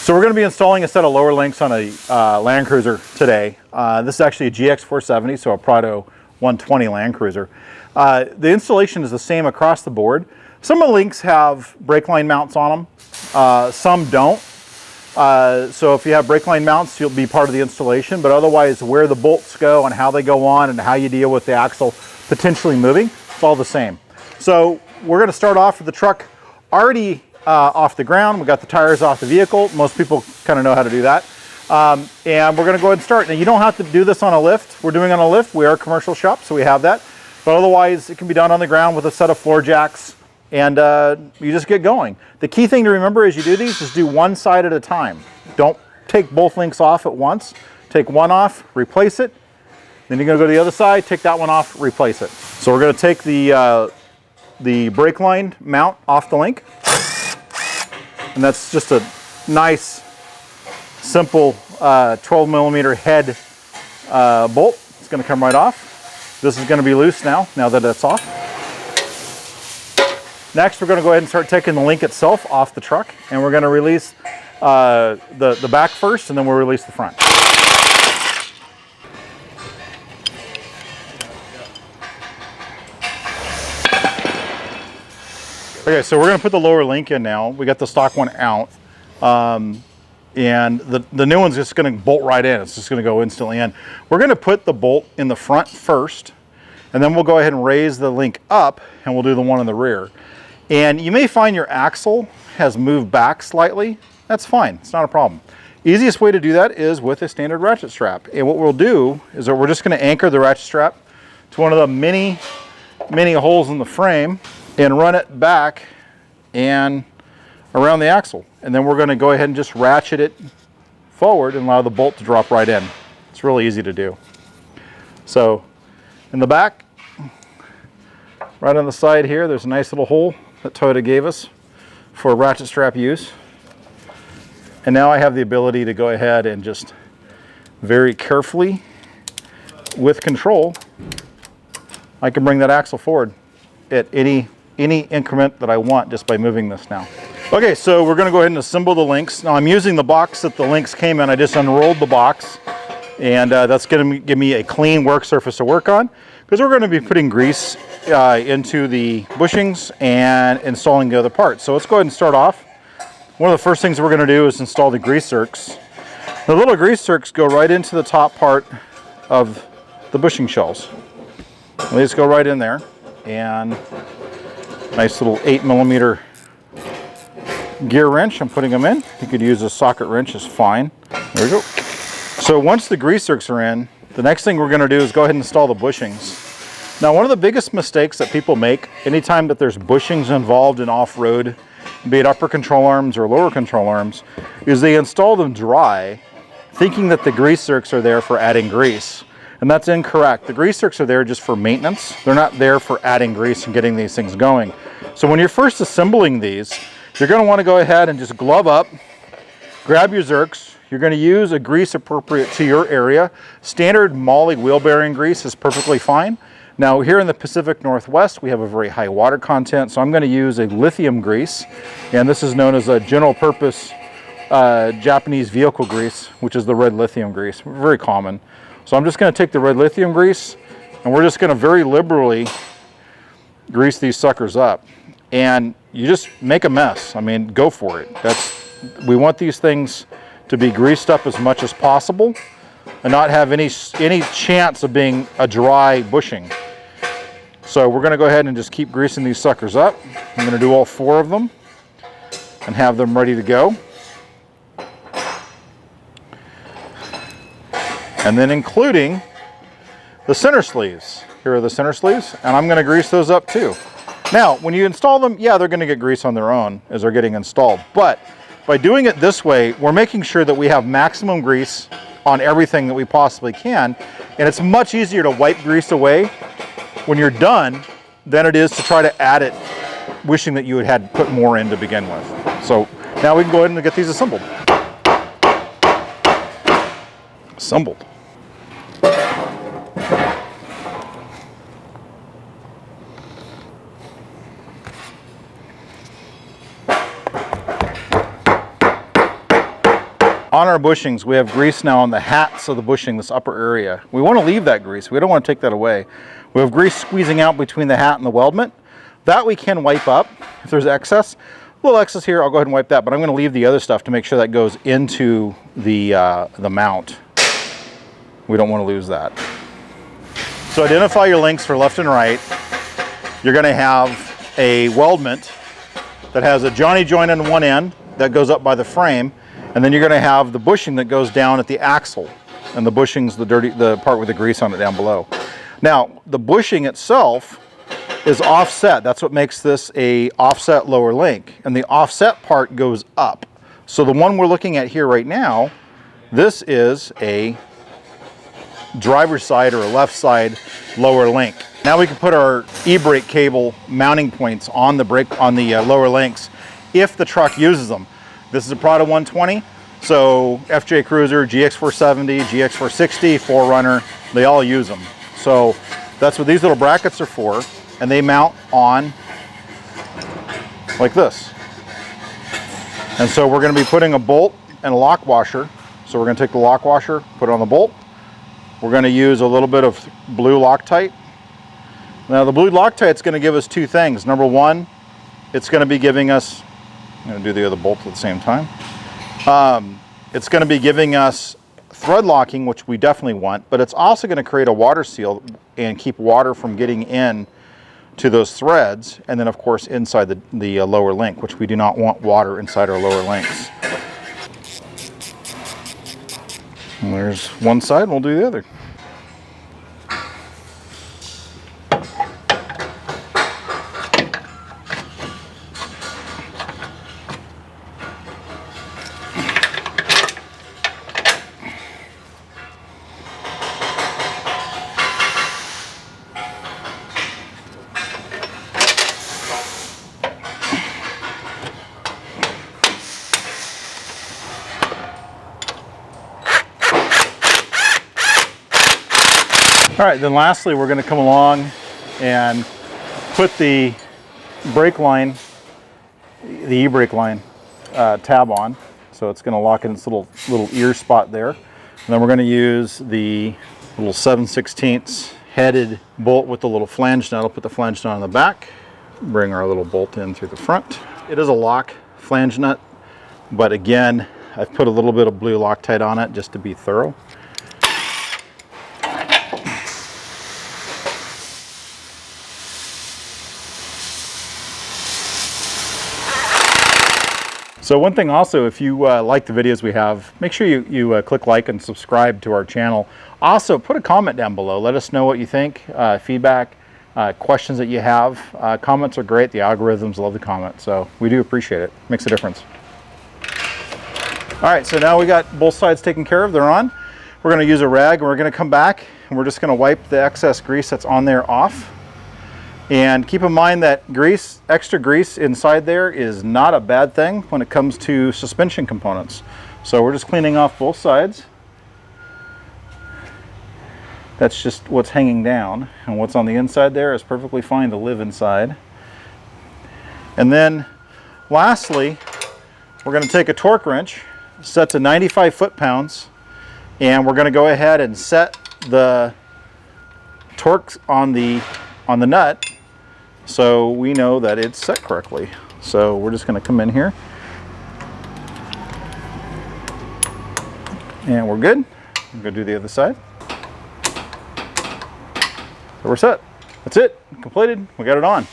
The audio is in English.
So we're going to be installing a set of lower links on a Land Cruiser today. This is actually a GX470, so a Prado 120 Land Cruiser. The installation is the same across the board. Some of the links have brake line mounts on them, some don't. So if you have brake line mounts, you'll be part of the installation, but otherwise where the bolts go and how they go on and how you deal with the axle potentially moving, it's all the same. So we're going to start off with the truck already off the ground. We got the tires off the vehicle. Most people kind of know how to do that. And we're going to go ahead and start. Now you don't have to do this on a lift. We're doing it on a lift. We are a commercial shop, so we have that. But otherwise it can be done on the ground with a set of floor jacks, and you just get going. The key thing to remember as you do these is do one side at a time. Don't take both links off at once. Take one off, replace it. Then you're going to go to the other side, take that one off, replace it. So we're going to take the brake line mount off the link. And that's just a nice, simple 12 millimeter head bolt. It's going to come right off. This is going to be loose now that it's off. Next, we're going to go ahead and start taking the link itself off the truck, and we're going to release the back first, and then we'll release the front. Okay, so we're going to put the lower link in now. We got the stock one out, and the new one's just going to bolt right in. It's just going to go instantly in. We're going to put the bolt in the front first, and then we'll go ahead and raise the link up, and we'll do the one in the rear. And you may find your axle has moved back slightly. That's fine. It's not a problem. Easiest way to do that is with a standard ratchet strap. And what we'll do is that we're just going to anchor the ratchet strap to one of the mini holes in the frame and run it back and around the axle. And then we're going to go ahead and just ratchet it forward and allow the bolt to drop right in. It's really easy to do. So in the back, right on the side here, there's a nice little hole that Toyota gave us for ratchet strap use. And now I have the ability to go ahead and just very carefully, with control, I can bring that axle forward at any increment that I want just by moving this now. Okay, so we're going to go ahead and assemble the links. Now I'm using the box that the links came in. I just unrolled the box, and that's going to give me a clean work surface to work on, because we're going to be putting grease into the bushings and installing the other parts. So let's go ahead and start off. One of the first things we're going to do is install the grease zerks. The little grease zerks go right into the top part of the bushing shells. They just go right in there, and nice little 8 millimeter gear wrench. I'm putting them in. You could use a socket wrench, is fine. There we go. So once the grease zerks are in, the next thing we're going to do is go ahead and install the bushings. Now, one of the biggest mistakes that people make anytime that there's bushings involved in off-road, be it upper control arms or lower control arms, is they install them dry, thinking that the grease zerks are there for adding grease. And that's incorrect. The grease zerks are there just for maintenance. They're not there for adding grease and getting these things going. So when you're first assembling these, you're going to want to go ahead and just glove up, grab your zerks. You're going to use a grease appropriate to your area. Standard Moly wheel bearing grease is perfectly fine. Now here in the Pacific Northwest, we have a very high water content, so I'm going to use a lithium grease, and this is known as a general purpose Japanese vehicle grease, which is the red lithium grease, very common. So I'm just going to take the red lithium grease, and we're just going to very liberally grease these suckers up. And you just make a mess. I mean, go for it. We want these things to be greased up as much as possible and not have any chance of being a dry bushing. So we're going to go ahead and just keep greasing these suckers up. I'm going to do all 4 of them and have them ready to go. And then including the center sleeves. Here are the center sleeves, and I'm going to grease those up too. Now, when you install them, yeah, they're going to get grease on their own as they're getting installed. But by doing it this way, we're making sure that we have maximum grease on everything that we possibly can. And it's much easier to wipe grease away when you're done than it is to try to add it, wishing that you had put more in to begin with. So now we can go ahead and get these assembled. Assembled. On our bushings, we have grease now on the hats of the bushing, this upper area. We want to leave that grease. We don't want to take that away. We have grease squeezing out between the hat and the weldment. That we can wipe up if there's excess. A little excess here, I'll go ahead and wipe that, but I'm going to leave the other stuff to make sure that goes into the mount. We don't want to lose that. So identify your links for left and right. You're going to have a weldment that has a Johnny joint on one end that goes up by the frame, and then you're going to have the bushing that goes down at the axle, and the bushing's the part with the grease on it down below. Now, the bushing itself is offset. That's what makes this a offset lower link, and the offset part goes up. So the one we're looking at here right now, this is a driver's side or a left side lower link. Now we can put our e-brake cable mounting points on the lower links if the truck uses them. This is a Prado 120, so FJ Cruiser, GX470, GX460, 4Runner, they all use them. So that's what these little brackets are for, and they mount on like this. And so we're going to be putting a bolt and a lock washer. So we're going to take the lock washer, put it on the bolt. We're going to use a little bit of blue Loctite. Now the blue Loctite is going to give us two things. Number one, it's going to be giving us, I'm going to do the other bolt at the same time. It's going to be giving us thread locking, which we definitely want, but it's also going to create a water seal and keep water from getting in to those threads, and then of course inside the lower link, which we do not want water inside our lower links. And there's one side, we'll do the other. All right, then lastly, we're going to come along and put the brake line, the e-brake line tab on. So it's going to lock in its little ear spot there. And then we're going to use the little 7/16 headed bolt with the little flange nut. I'll put the flange nut on the back, bring our little bolt in through the front. It is a lock flange nut, but again, I've put a little bit of blue Loctite on it just to be thorough. So one thing also, if you like the videos we have, make sure you click like and subscribe to our channel. Also, put a comment down below. Let us know what you think, feedback, questions that you have. Comments are great. The algorithms love the comments, so we do appreciate it. Makes a difference. All right, so now we got both sides taken care of. They're on. We're going to use a rag, and we're going to come back, and we're just going to wipe the excess grease that's on there off. And keep in mind that grease, extra grease inside there is not a bad thing when it comes to suspension components. So we're just cleaning off both sides. That's just what's hanging down, and what's on the inside there is perfectly fine to live inside. And then lastly, we're going to take a torque wrench set to 95 foot-pounds, and we're going to go ahead and set the torque on the nut so we know that it's set correctly. So we're just going to come in here and we're good. I'm going to do the other side. So we're set. That's it. Completed. We got it on.